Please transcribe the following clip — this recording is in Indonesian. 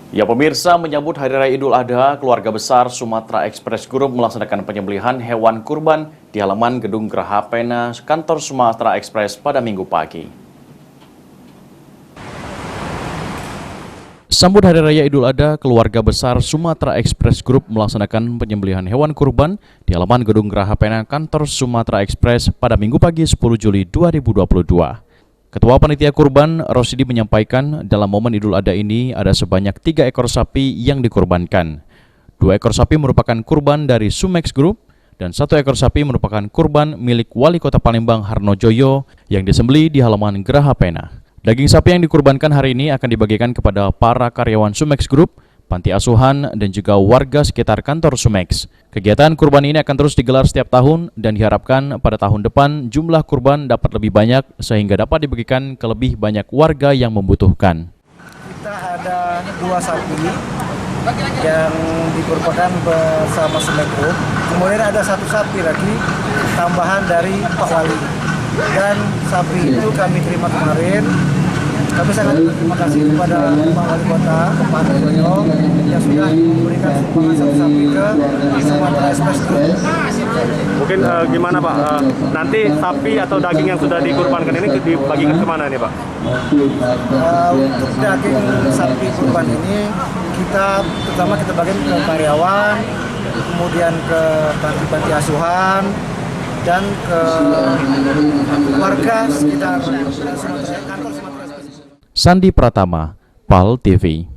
Ya pemirsa, menyambut Hari Raya Idul Adha, keluarga besar Sumatera Express Group melaksanakan penyembelihan hewan kurban di halaman Gedung Geraha Pena, kantor Sumatera Express pada Minggu pagi. Sambut Hari Raya Idul Adha, keluarga besar Sumatera Express Group melaksanakan penyembelihan hewan kurban di halaman Gedung Geraha Pena, kantor Sumatera Express pada Minggu pagi 10 Juli 2022. Ketua Panitia Kurban, Rosidi, menyampaikan dalam momen Idul Adha ini ada sebanyak 3 ekor sapi yang dikurbankan. 2 ekor sapi merupakan kurban dari Sumex Group dan 1 ekor sapi merupakan kurban milik Wali Kota Palembang Harnojoyo yang disembelih di halaman Geraha Pena. Daging sapi yang dikurbankan hari ini akan dibagikan kepada para karyawan Sumex Group, panti asuhan, dan juga warga sekitar kantor Sumex. Kegiatan kurban ini akan terus digelar setiap tahun dan diharapkan pada tahun depan jumlah kurban dapat lebih banyak sehingga dapat dibagikan ke lebih banyak warga yang membutuhkan. Kita ada 2 sapi yang dikurbankan bersama Sumex Group. Kemudian ada 1 sapi lagi tambahan dari Pak Wali. Dan sapi itu kami terima kemarin. Kami sangat terima kasih kepada Pak Wali Kota, Pak Harnojoyo, yang sudah memberikan sumbangan 1 sapi ke Sumatera Express Group. Mungkin gimana Pak, nanti sapi atau daging yang sudah dikurbankan ini dibagikan kemana nih Pak? Untuk daging sapi kurban ini pertama kita bagikan ke karyawan, kemudian ke panti asuhan, dan ke warga sekitar kantor Sumatera. Sandi Pratama, PAL TV.